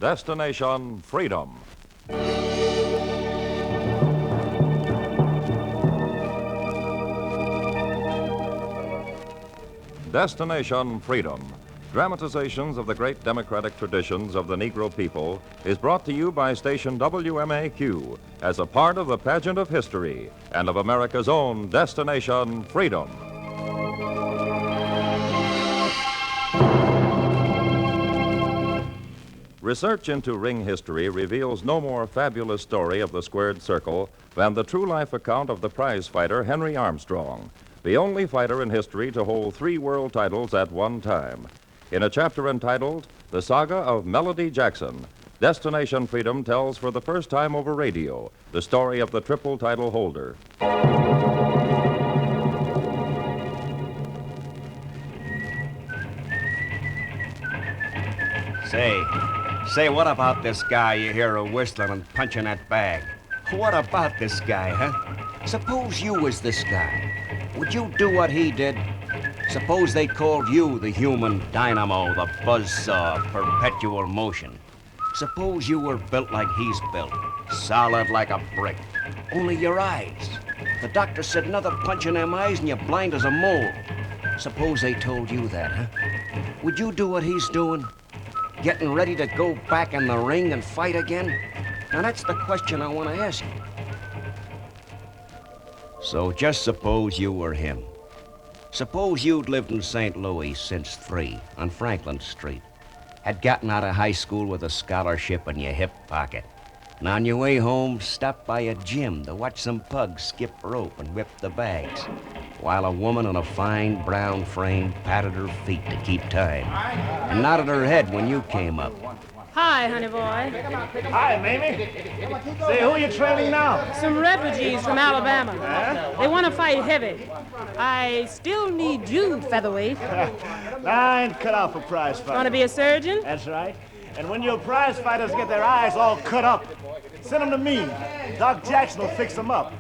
Destination Freedom. Destination Freedom, dramatizations of the great democratic traditions of the Negro people, is brought to you by station WMAQ as a part of the pageant of history and of America's own Destination Freedom. Research into ring history reveals no more fabulous story of the squared circle than the true-life account of the prize fighter Henry Armstrong, the only fighter in history to hold 3 world titles at one time. In a chapter entitled The Saga of Melody Jackson, Destination Freedom tells for the first time over radio the story of the triple title holder. Say, what about this guy you hear whistling and punching that bag? What about this guy, huh? Suppose you was this guy. Would you do what he did? Suppose they called you the human dynamo, the buzzsaw, perpetual motion. Suppose you were built like he's built, solid like a brick. Only your eyes. The doctor said another punch in them eyes and you're blind as a mole. Suppose they told you that, huh? Would you do what he's doing? Getting ready to go back in the ring and fight again? Now that's the question I want to ask you. So just suppose you were him. Suppose you'd lived in St. Louis since 3 on Franklin Street. Had gotten out of high school with a scholarship in your hip pocket. And on your way home, stopped by a gym to watch some pugs skip rope and whip the bags, while a woman in a fine brown frame patted her feet to keep time and nodded her head when you came up. Hi, honey boy. Hi, Mamie. Say, who are you training now? Some refugees from Alabama. They want to fight heavy. I still need you, featherweight. I ain't cut out for prize fighting. Want to be a surgeon? That's right. And when your prize fighters get their eyes all cut up, send them to me. Doc Jackson will fix them up.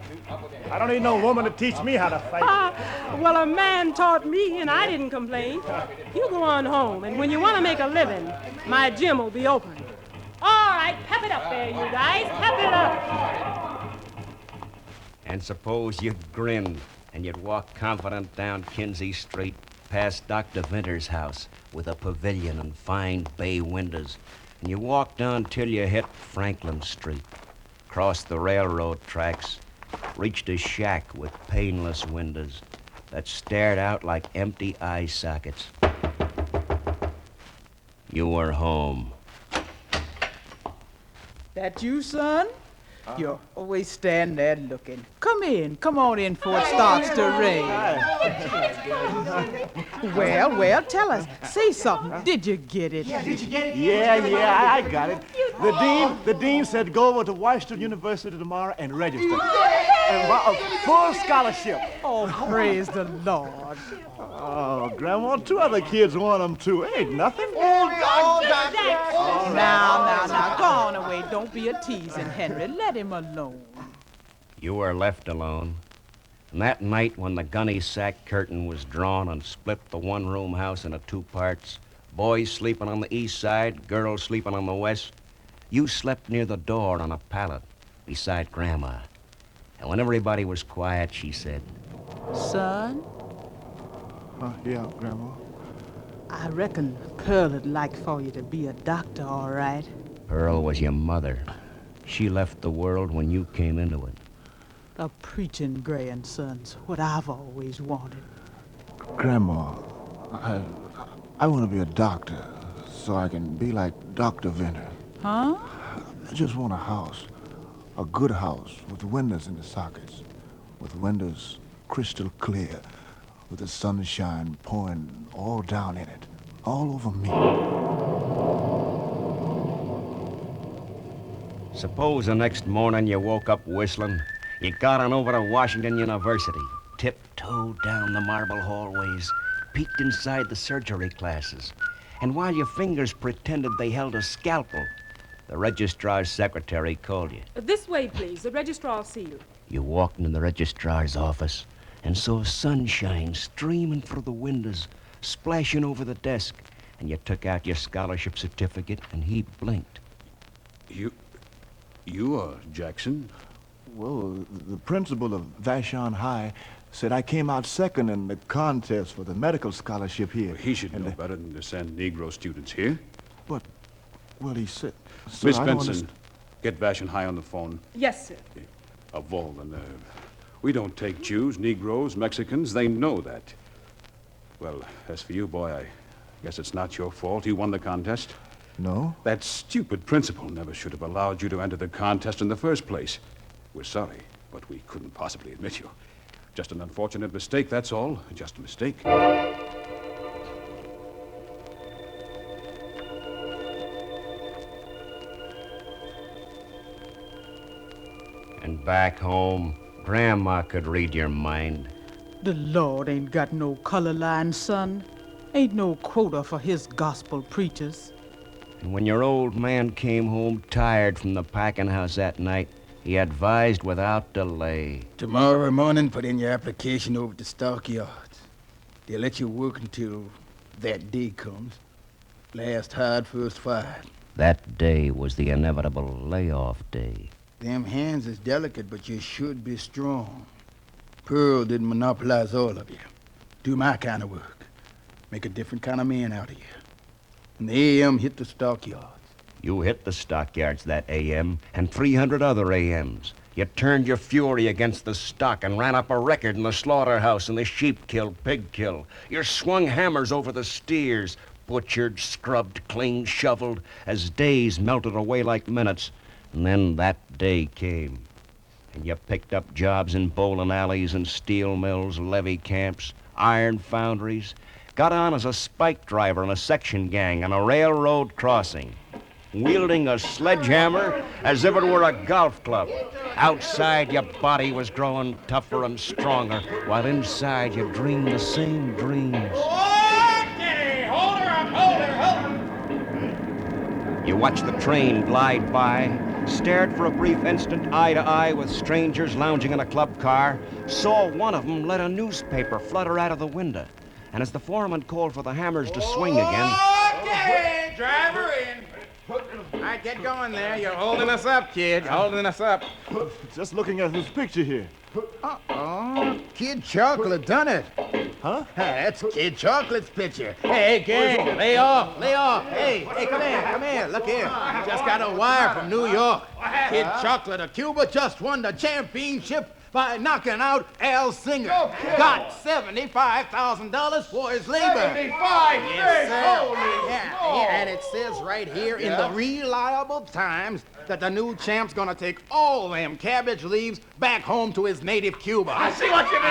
I don't need no woman to teach me how to fight. Well, a man taught me, and I didn't complain. You go on home, and when you want to make a living, my gym will be open. All right, pep it up there, you guys. Pep it up. And suppose you grinned and you'd walk confident down Kinsey Street past Dr. Vinter's house with a pavilion and fine bay windows, and you walked on till you hit Franklin Street, crossed the railroad tracks, reached a shack with paneless windows that stared out like empty eye sockets. You were home. That you, son? You always stand there looking. Come in. Come on in before it starts to rain. Well, tell us. Say something. Did you get it? Yeah, I got it. The dean said go over to Washington University tomorrow and register. And a full scholarship. Oh, praise the Lord. Oh, Grandma, 2 other kids want them too. Ain't nothing. Now, go on away. Don't be a teasing, Henry. Let him alone. You were left alone. And that night when the gunny sack curtain was drawn and split the one-room house into 2 parts, boys sleeping on the east side, girls sleeping on the west, you slept near the door on a pallet beside Grandma. And when everybody was quiet, she said, Son? Yeah, Grandma. I reckon Pearl'd like for you to be a doctor, all right. Pearl was your mother. She left the world when you came into it. A preaching grandson's what I've always wanted. Grandma, I want to be a doctor so I can be like Dr. Vinter. Huh? I just want a house, a good house with windows in the sockets, with windows crystal clear, with the sunshine pouring all down in it, all over me. Suppose the next morning you woke up whistling. You got on over to Washington University, tiptoed down the marble hallways, peeked inside the surgery classes, and while your fingers pretended they held a scalpel, the registrar's secretary called you. This way, please. The registrar'll see you. You walked into the registrar's office and saw sunshine streaming through the windows, splashing over the desk, and you took out your scholarship certificate and he blinked. You are Jackson? Well, the principal of Vashon High said I came out second in the contest for the medical scholarship here. Well, he should know better than to send Negro students here. But, well, he said... Sir, Miss I don't Benson, get Vashon High on the phone. Yes, sir. Of all the nerve. We don't take Jews, Negroes, Mexicans. They know that. Well, as for you, boy, I guess it's not your fault. You won the contest. No? That stupid principal never should have allowed you to enter the contest in the first place. We're sorry, but we couldn't possibly admit you. Just an unfortunate mistake, that's all. Just a mistake. And back home, Grandma could read your mind. The Lord ain't got no color line, son. Ain't no quota for his gospel preachers. And when your old man came home tired from the packing house that night, he advised without delay. Tomorrow morning, put in your application over to Stockyards. They'll let you work until that day comes. Last hard, first fired. That day was the inevitable layoff day. Them hands is delicate, but you should be strong. Pearl didn't monopolize all of you. Do my kind of work. Make a different kind of man out of you. And the AM hit the stockyards. You hit the stockyards that AM and 300 other AMs. You turned your fury against the stock and ran up a record in the slaughterhouse and the sheep kill, pig kill. You swung hammers over the steers, butchered, scrubbed, clean, shoveled, as days melted away like minutes. And then that day came. And you picked up jobs in bowling alleys and steel mills, levee camps, iron foundries. Got on as a spike driver in a section gang on a railroad crossing, wielding a sledgehammer as if it were a golf club. Outside, your body was growing tougher and stronger, while inside you dreamed the same dreams. Okay, hold her up, hold her. You watched the train glide by, stared for a brief instant eye to eye with strangers lounging in a club car, saw one of them let a newspaper flutter out of the window. And as the foreman called for the hammers to swing again... Okay, drive her in. All right, get going there. You're holding us up, kid. You're holding us up. Just looking at this picture here. Uh-oh. Kid Chocolate done it. Huh? That's Kid Chocolate's picture. Hey, gang, lay off, lay off. Hey, come here, look here. Just got a wire from New York. Kid Chocolate of Cuba just won the championship by knocking out Al Singer. Got $75,000 for his labor. 75? Yes, sir. Holy Yeah, and it says right here in the Reliable Times that the new champ's gonna take all them cabbage leaves back home to his native Cuba. I see what you mean, boy.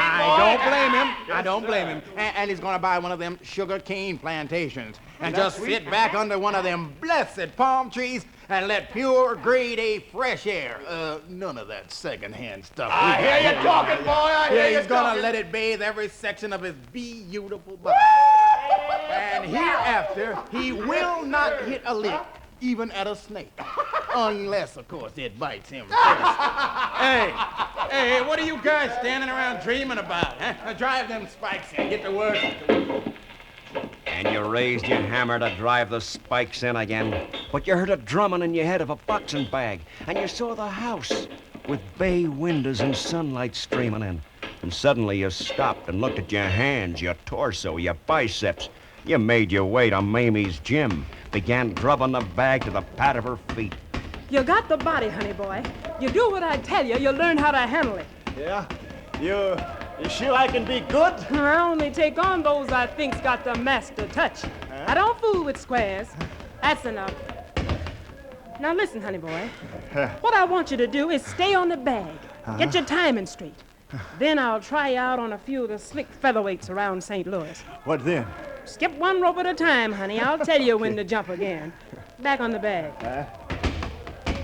I don't blame him. And he's gonna buy one of them sugar cane plantations and just sit back under one of them blessed palm trees and let pure grade A fresh air. None of that secondhand stuff. I hear you talking, boy. I hear you Yeah, he's gonna talking. let it bathe every section of his beautiful body. And hereafter, he will not hit a lick, even at a snake. Unless, of course, it bites him first. Hey, what are you guys standing around dreaming about, huh? Now drive them spikes in, get to work. And you raised your hammer to drive the spikes in again. But you heard a drumming in your head of a boxing bag, and you saw the house with bay windows and sunlight streaming in. And suddenly you stopped and looked at your hands, your torso, your biceps. You made your way to Mamie's gym, began drubbing the bag to the pad of her feet. You got the body, honey boy. You do what I tell you, you'll learn how to handle it. Yeah? You sure I can be good? I only take on those I think's got the master touch. I don't fool with squares. That's enough. Now listen, honey boy. What I want you to do is stay on the bag. Get your timing straight. Then I'll try you out on a few of the slick featherweights around St. Louis. What then? Skip one rope at a time, honey. I'll tell you when to jump again. Back on the bag.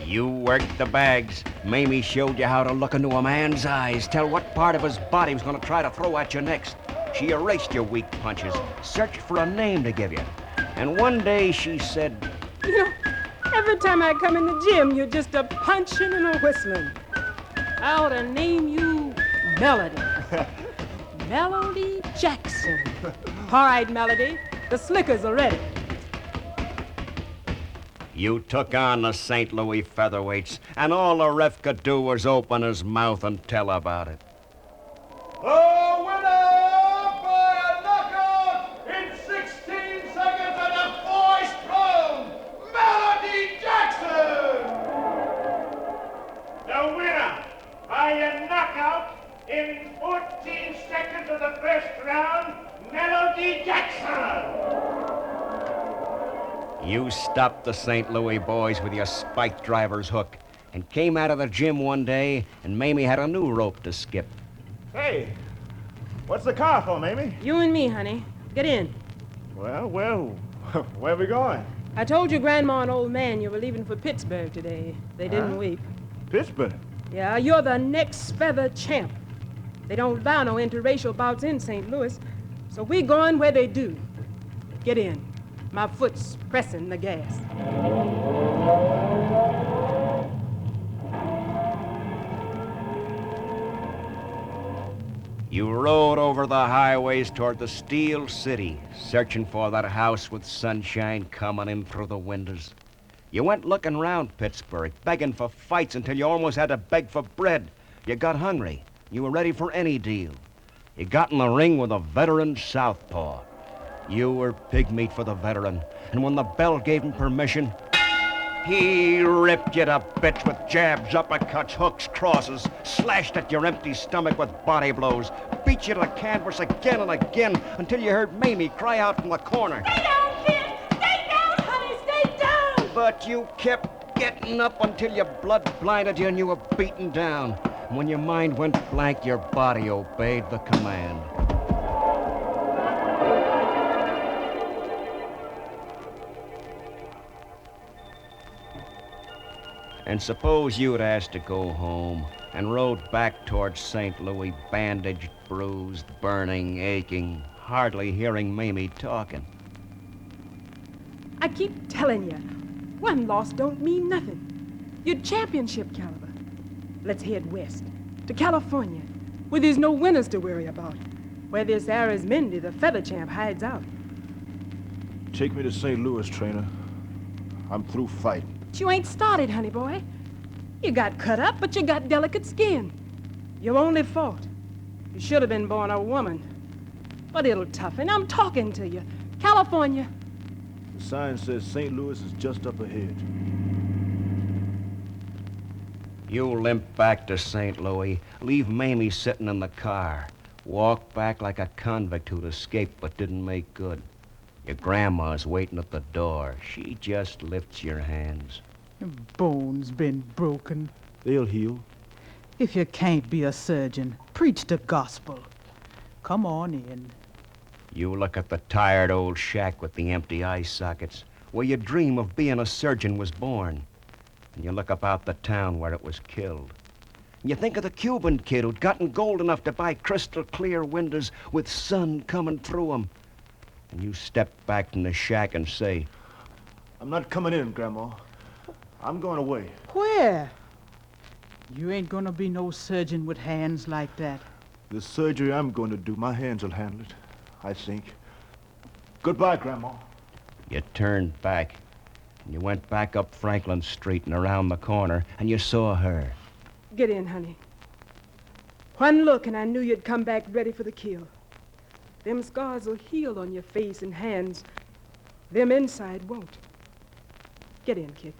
You worked the bags. Mamie showed you how to look into a man's eyes, tell what part of his body was going to try to throw at you next. She erased your weak punches, searched for a name to give you. And one day she said, You know, every time I come in the gym, you're just a punching and a whistling. I ought to name you Melody. Melody Jackson. All right, Melody. The slickers are ready. You took on the St. Louis featherweights, and all the ref could do was open his mouth and tell about it. The winner by a knockout in 16 seconds and a voice round, Melody Jackson! The winner by a knockout in 14 seconds of the first round, Melody Jackson! You stopped the St. Louis boys with your spike driver's hook and came out of the gym one day, and Mamie had a new rope to skip. Hey, what's the car for, Mamie? You and me, honey. Get in. Well, where are we going? I told your grandma and old man you were leaving for Pittsburgh today. They didn't weep. Pittsburgh? Yeah, you're the next feather champ. They don't allow no interracial bouts in St. Louis, so we're going where they do. Get in. My foot's pressing the gas. You rode over the highways toward the Steel City, searching for that house with sunshine coming in through the windows. You went looking round Pittsburgh, begging for fights until you almost had to beg for bread. You got hungry. You were ready for any deal. You got in the ring with a veteran southpaw. You were pig meat for the veteran, and when the bell gave him permission, he ripped you to bits with jabs, uppercuts, hooks, crosses, slashed at your empty stomach with body blows, beat you to the canvas again and again until you heard Mamie cry out from the corner. Stay down, kid! Stay down, honey! Stay down! But you kept getting up until your blood blinded you and you were beaten down. And when your mind went blank, your body obeyed the command. And suppose you'd asked to go home and rode back towards St. Louis, bandaged, bruised, burning, aching, hardly hearing Mamie talking. I keep telling you, one loss don't mean nothing. You're championship caliber. Let's head west, to California, where there's no winners to worry about, where this Arizmendi, the feather champ, hides out. Take me to St. Louis, trainer. I'm through fighting. But you ain't started, honey boy. You got cut up, but you got delicate skin. Your only fault. You should have been born a woman. But it'll toughen. I'm talking to you. California. The sign says St. Louis is just up ahead. You limp back to St. Louis, leave Mamie sitting in the car, walk back like a convict who'd escaped but didn't make good. Your grandma's waiting at the door. She just lifts your hands. Your bones been broken. They'll heal. If you can't be a surgeon, preach the gospel. Come on in. You look at the tired old shack with the empty eye sockets, where your dream of being a surgeon was born. And you look about the town where it was killed. And you think of the Cuban kid who'd gotten gold enough to buy crystal clear windows with sun coming through 'em. And you step back from the shack and say, I'm not coming in, Grandma. I'm going away. Where? You ain't gonna be no surgeon with hands like that. The surgery I'm going to do, my hands will handle it, I think. Goodbye, Grandma. You turned back. And you went back up Franklin Street and around the corner, and you saw her. Get in, honey. One look and I knew you'd come back ready for the kill. Them scars will heal on your face and hands. Them inside won't. Get in, kid.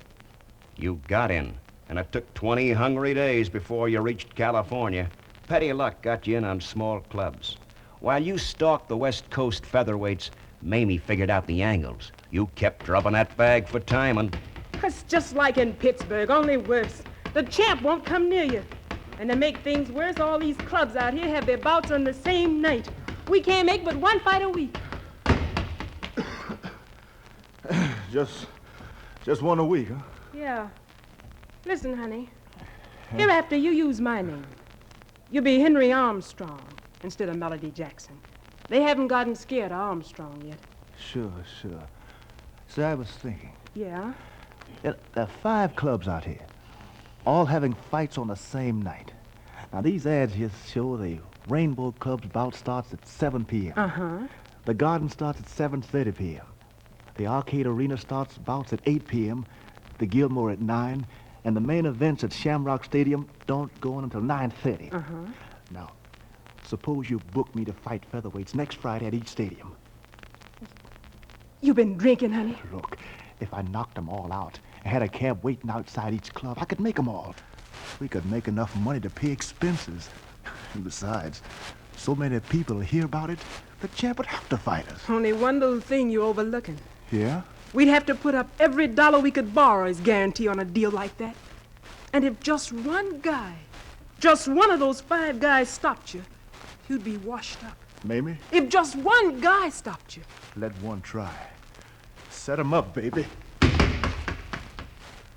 You got in, and it took 20 hungry days before you reached California. Petty luck got you in on small clubs. While you stalked the West Coast featherweights, Mamie figured out the angles. You kept dropping that bag for timing. It's just like in Pittsburgh, only worse. The champ won't come near you. And to make things worse, all these clubs out here have their bouts on the same night. We can't make but one fight a week. Just one a week, huh? Yeah. Listen, honey. Hereafter, you use my name. You'll be Henry Armstrong instead of Melody Jackson. They haven't gotten scared of Armstrong yet. Sure. See, I was thinking. Yeah? There are 5 clubs out here, all having fights on the same night. Now, these ads here show the Rainbow Club's bout starts at 7 p.m. Uh-huh. The Garden starts at 7:30 p.m. The Arcade Arena starts bouts at 8 p.m., the Gilmore at 9, and the main events at Shamrock Stadium don't go on until 9:30. Now, suppose you book me to fight featherweights next Friday at each stadium. You been drinking, honey? Look, if I knocked them all out and had a cab waiting outside each club, I could make them all. We could make enough money to pay expenses. And besides, so many people hear about it, the champ would have to fight us. Only one little thing you're overlooking. Yeah? We'd have to put up every dollar we could borrow as guarantee on a deal like that. And if just one guy, just one of those 5 guys stopped you, you'd be washed up. Mamie? If just one guy stopped you. Let one try. Set 'em up, baby.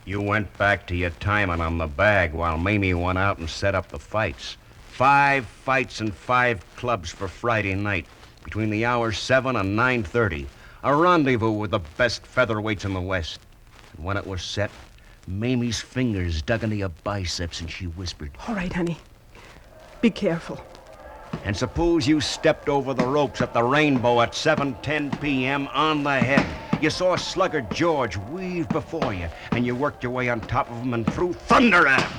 You went back to your timing on the bag while Mamie went out and set up the fights. 5 fights in 5 clubs for Friday night between the hours 7 and 9:30. A rendezvous with the best featherweights in the West. And when it was set, Mamie's fingers dug into your biceps and she whispered, All right, honey. Be careful. And suppose you stepped over the ropes at the Rainbow at 7:10 p.m. on the head. You saw Slugger George weave before you, and you worked your way on top of him and threw thunder at him.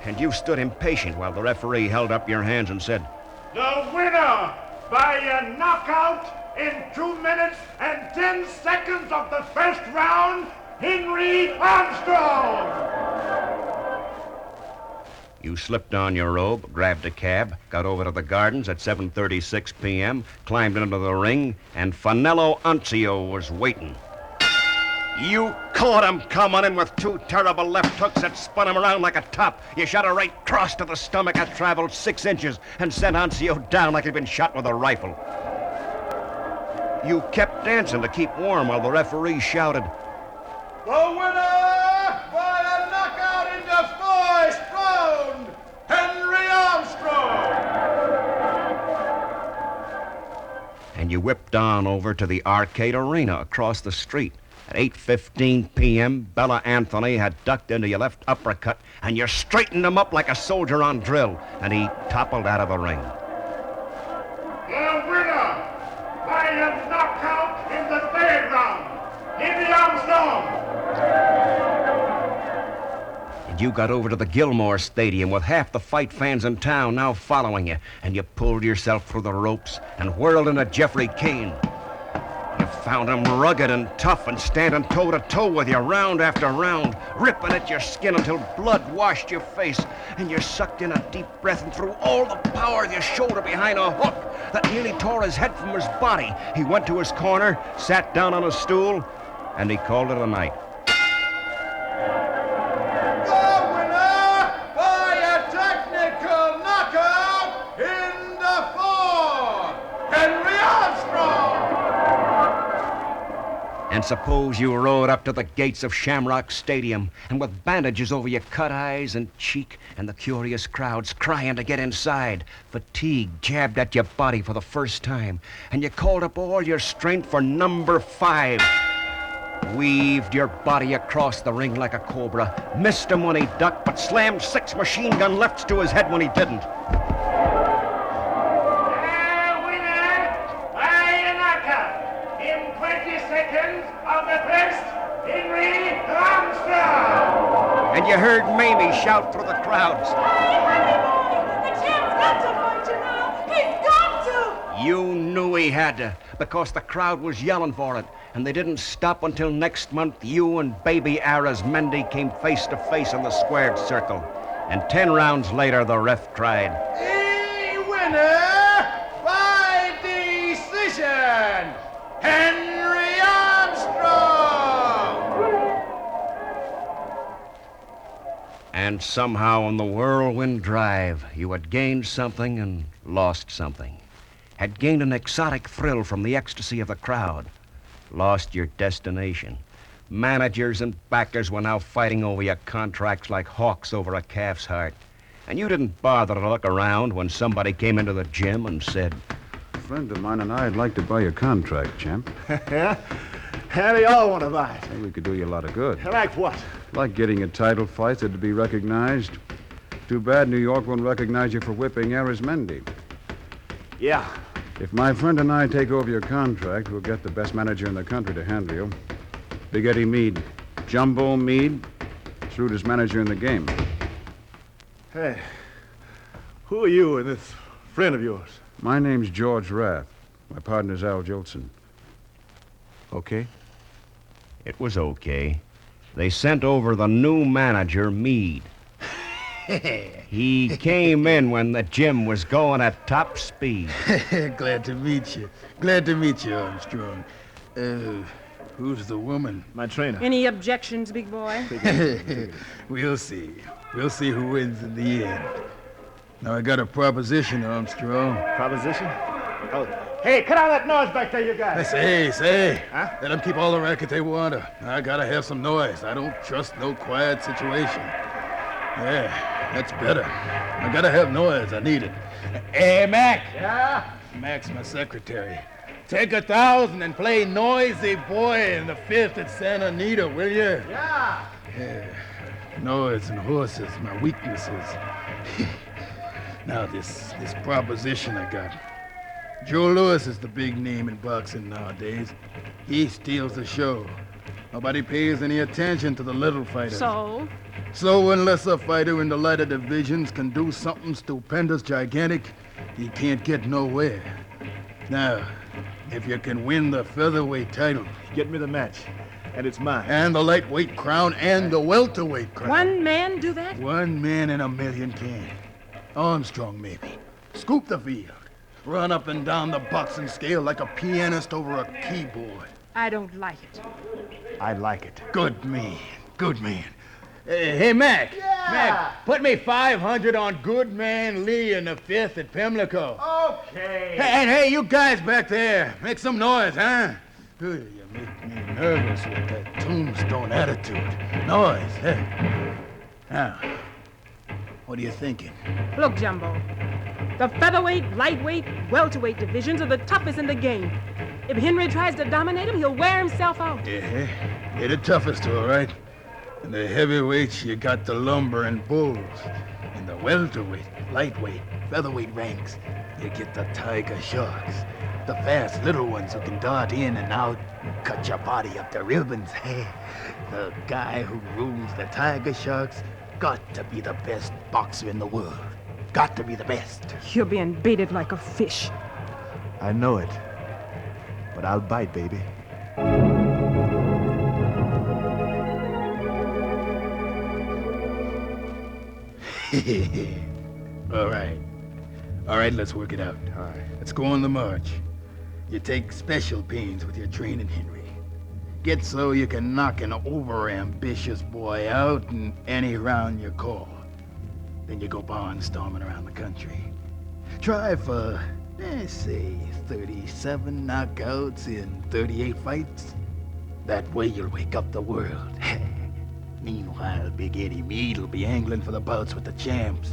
And you stood impatient while the referee held up your hands and said, The winner by a knockout in 2 minutes and 10 seconds of the first round, Henry Armstrong! You slipped on your robe, grabbed a cab, got over to the Gardens at 7:36 p.m., climbed into the ring, and Fanello Anzio was waiting. You caught him coming in with 2 terrible left hooks that spun him around like a top. You shot a right cross to the stomach that traveled 6 inches and sent Anzio down like he'd been shot with a rifle. You kept dancing to keep warm while the referee shouted, The winner by a knockout in the first round, Henry Armstrong! And you whipped on over to the Arcade Arena across the street. At 8:15 p.m., Bella Anthony had ducked into your left uppercut, and you straightened him up like a soldier on drill, and he toppled out of the ring. The winner by a knockout in the 3rd round, Henry Armstrong! And you got over to the Gilmore Stadium with half the fight fans in town now following you, and you pulled yourself through the ropes and whirled into Jeffrey Kane. You found him rugged and tough and standing toe-to-toe with you round after round, ripping at your skin until blood washed your face, and you sucked in a deep breath and threw all the power of your shoulder behind a hook that nearly tore his head from his body. He went to his corner, sat down on a stool, and he called it a night. The winner by a technical knockout in the 4th, Henry Armstrong! And suppose you rode up to the gates of Shamrock Stadium, and with bandages over your cut eyes and cheek, and the curious crowds crying to get inside, fatigue jabbed at your body for the first time, and you called up all your strength for number 5. Weaved your body across the ring like a cobra, missed him when he ducked, but slammed 6 machine gun lefts to his head when he didn't. And you heard Mamie shout through the crowds. The champ's got to fight you now. He's got to. You knew he had to, because the crowd was yelling for it, and they didn't stop until next month you and baby Arizmendi came face to face in the squared circle. And 10 rounds later, the ref cried, The winner by decision, Henry Armstrong! And somehow on the whirlwind drive, you had gained something and lost something. Had gained an exotic thrill from the ecstasy of the crowd. Lost your destination. Managers and backers were now fighting over your contracts like hawks over a calf's heart. And you didn't bother to look around when somebody came into the gym and said, A friend of mine and I'd like to buy your contract, champ. Yeah? How do y'all want to buy it? Hey, we could do you a lot of good. Like what? Like getting a title fight that'd be recognized. Too bad New York won't recognize you for whipping Arizmendi. Yeah. If my friend and I take over your contract, we'll get the best manager in the country to handle you. Big Eddie Meade. Jumbo Meade, shrewdest manager in the game. Hey, who are you and this friend of yours? My name's George Rath. My partner's Al Jolson. Okay. It was okay. They sent over the new manager, Meade. He came in when the gym was going at top speed. Glad to meet you. Glad to meet you, Armstrong. Who's the woman? My trainer. Any objections, big boy? We'll see. We'll see who wins in the end. Now, I got a proposition, Armstrong. Proposition? Oh. Hey, cut out that noise back there, you guys. Say. Huh? Let them keep all the racket they want. I gotta have some noise. I don't trust no quiet situation. Yeah, that's better. I gotta have noise. I need it. Hey, Mac. Yeah? Mac's my secretary. Take 1,000 and play Noisy Boy in the 5th at Santa Anita, will you? Yeah. Yeah. Noise and horses, my weaknesses. Now, this proposition I got. Joe Louis is the big name in boxing nowadays. He steals the show. Nobody pays any attention to the little fighters. So unless a fighter in the lighter divisions can do something stupendous, gigantic, he can't get nowhere. Now, if you can win the featherweight title... Get me the match, and it's mine. And the lightweight crown and the welterweight crown. One man do that? One man in a million can. Armstrong, maybe. Scoop the field. Run up and down the boxing scale like a pianist over a keyboard. I don't like it. I like it. Good man. Good man. Hey, Mac. Yeah. Mac, put me 500 on Goodman Lee in the 5th at Pimlico. Okay. And hey, you guys back there, make some noise, huh? You make me nervous with that tombstone attitude. Noise, hey. Now, what are you thinking? Look, Jumbo. The featherweight, lightweight, welterweight divisions are the toughest in the game. If Henry tries to dominate him, he'll wear himself out. Yeah, they're the toughest, all right. In the heavyweights, you got the lumber and bulls. In the welterweight, lightweight, featherweight ranks, you get the tiger sharks. The fast little ones who can dart in and out and cut your body up to ribbons. The guy who rules the tiger sharks got to be the best boxer in the world. Got to be the best. You're being baited like a fish. I know it. But I'll bite, baby. All right, let's work it out. All right. Let's go on the march. You take special pains with your training, Henry. Get so you can knock an over-ambitious boy out in any round you call. Then you go barnstorming around the country. Try for, say, 37 knockouts in 38 fights. That way you'll wake up the world. Meanwhile, Big Eddie Meade will be angling for the bouts with the champs.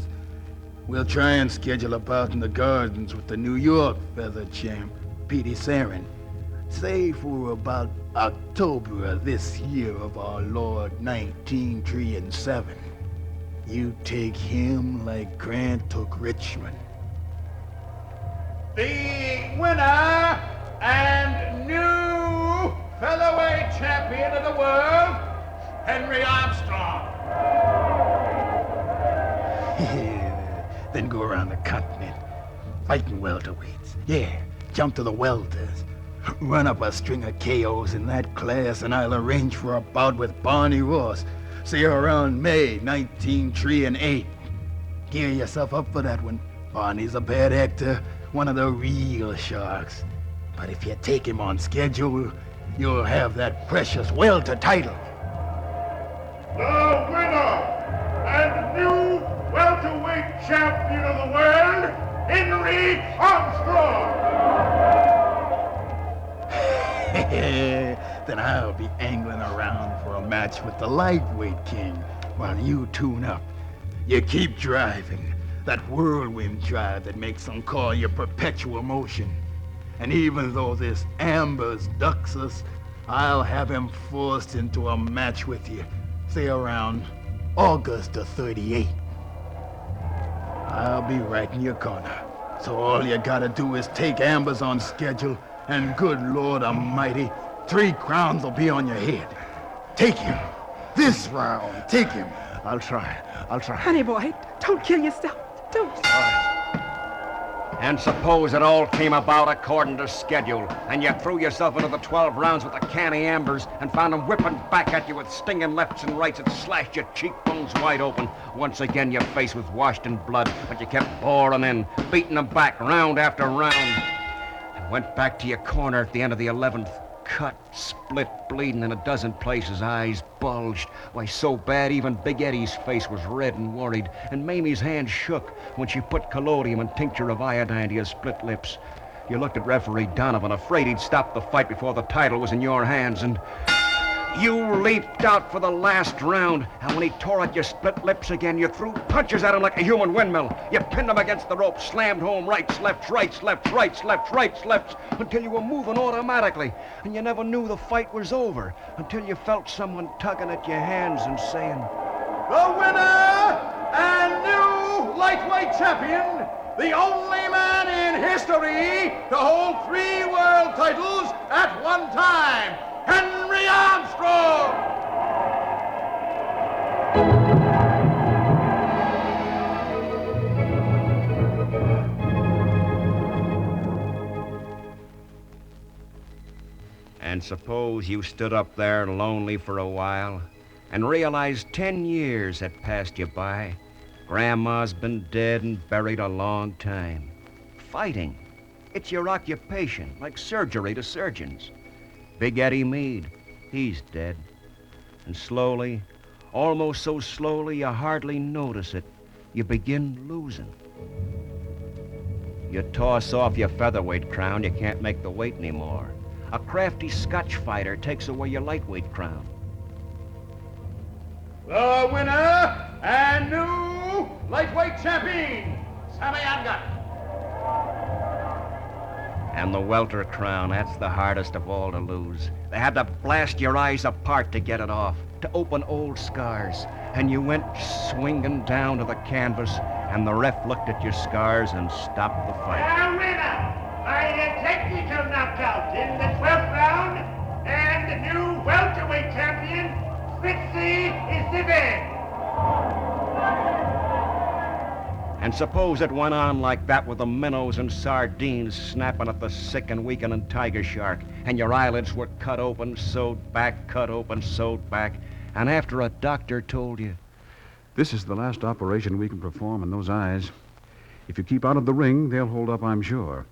We'll try and schedule a bout in the gardens with the New York feather champ, Petey Sarin. Say for about October of this year of our Lord 1937. You take him like Grant took Richmond. The winner and new featherweight champion of the world, Henry Armstrong. Then go around the continent, fighting welterweights. Yeah, jump to the welters. Run up a string of KOs in that class, and I'll arrange for a bout with Barney Ross. Say around May 1938. Gear yourself up for that one. Barney's a bad actor, one of the real sharks. But if you take him on schedule, you'll have that precious welter title. The winner and new welterweight champion of the world, Henry Armstrong. Then I'll be angling around for a match with the lightweight king while you tune up. You keep driving, that whirlwind drive that makes them call you perpetual motion. And even though this Ambers ducks us, I'll have him forced into a match with you, say around August of 38. I'll be right in your corner. So all you gotta do is take Ambers on schedule, and good Lord Almighty, 3 crowns will be on your head. Take him. This round. Take him. I'll try. Honey boy, don't kill yourself. Don't. And suppose it all came about according to schedule, and you threw yourself into the 12 rounds with the canny ambers and found them whipping back at you with stinging lefts and rights that slashed your cheekbones wide open. Once again, your face was washed in blood, but you kept boring in, beating them back round after round, and went back to your corner at the end of the 11th. Cut, split, bleeding in a dozen places, eyes bulged. Why, so bad even Big Eddie's face was red and worried, and Mamie's hand shook when she put collodium and tincture of iodine to your split lips. You looked at referee Donovan, afraid he'd stop the fight before the title was in your hands, and you leaped out for the last round, and when he tore at your split lips again, you threw punches at him like a human windmill. You pinned him against the rope, slammed home rights, lefts, rights, lefts, rights, lefts, rights, lefts, until you were moving automatically, and you never knew the fight was over, until you felt someone tugging at your hands and saying, The winner and new lightweight champion, the only man in history to hold 3 world titles at one time, Henry Armstrong! And suppose you stood up there lonely for a while and realized 10 years had passed you by. Grandma's been dead and buried a long time. Fighting, it's your occupation, like surgery to surgeons. Big Eddie Meade, he's dead. And slowly, almost so slowly you hardly notice it, you begin losing. You toss off your featherweight crown, you can't make the weight anymore. A crafty Scotch fighter takes away your lightweight crown. The winner and new lightweight champion, Saga. And the welter crown, that's the hardest of all to lose. They had to blast your eyes apart to get it off, to open old scars. And you went swinging down to the canvas, and the ref looked at your scars and stopped the fight. The winner by a technical knockout in the 12th round, and the new welterweight champion, Fritzy Isibe. And suppose it went on like that with the minnows and sardines snapping at the sick and weakening tiger shark, and your eyelids were cut open, sewed back, cut open, sewed back, and after a doctor told you, This is the last operation we can perform on those eyes. If you keep out of the ring, they'll hold up, I'm sure.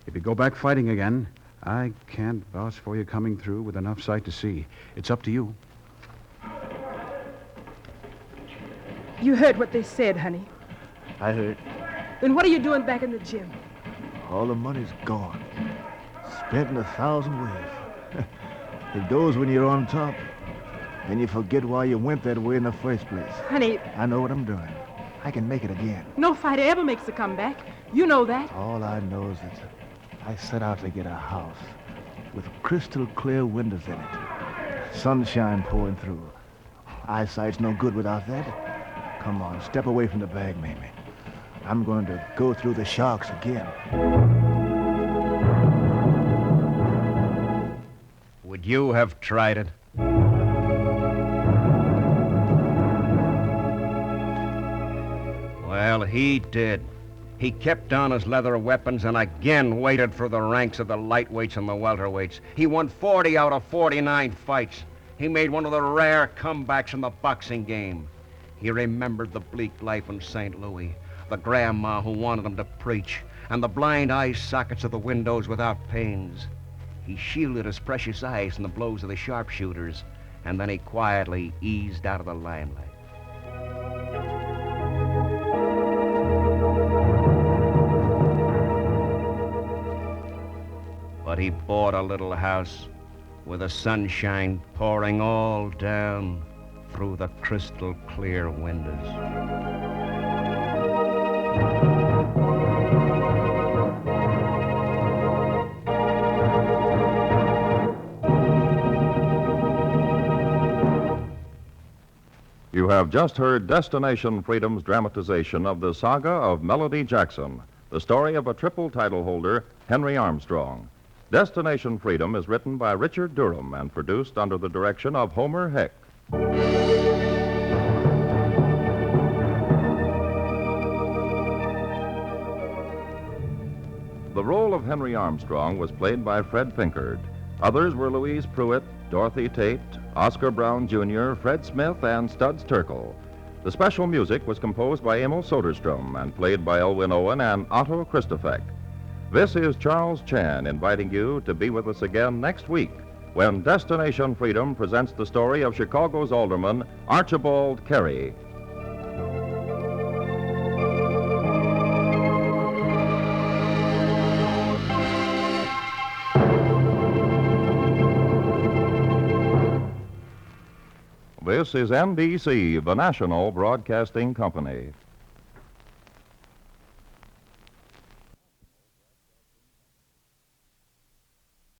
If you go back fighting again, I can't vouch for you coming through with enough sight to see. It's up to you. You heard what they said, honey. I heard. Then what are you doing back in the gym? All the money's gone. Spent in 1,000 ways. It goes when you're on top. Then you forget why you went that way in the first place. Honey, I know what I'm doing. I can make it again. no fighter ever makes a comeback. You know that. All I know is that I set out to get a house with crystal clear windows in it. Sunshine pouring through. Eyesight's no good without that. Come on, step away from the bag, Mamie. I'm going to go through the sharks again. would you have tried it? Well, he did. He kept on his leather weapons and again waited for the ranks of the lightweights and the welterweights. He won 40 out of 49 fights. He made one of the rare comebacks in the boxing game. He remembered the bleak life in St. Louis, the grandma who wanted him to preach, and the blind eye sockets of the windows without panes. He shielded his precious eyes from the blows of the sharpshooters, and then he quietly eased out of the limelight. But he bought a little house with the sunshine pouring all down through the crystal clear windows. You have just heard Destination Freedom's dramatization of the saga of Melody Jackson, the story of a triple title holder, Henry Armstrong. Destination Freedom is written by Richard Durham and produced under the direction of Homer Heck. Henry Armstrong was played by Fred Pinkard. Others were Louise Pruett, Dorothy Tate, Oscar Brown Jr., Fred Smith, and Studs Terkel. The special music was composed by Emil Soderstrom and played by Elwyn Owen and Otto Kristofeck. This is Charles Chan inviting you to be with us again next week when Destination Freedom presents the story of Chicago's alderman, Archibald Carey. This is NBC, the national broadcasting company.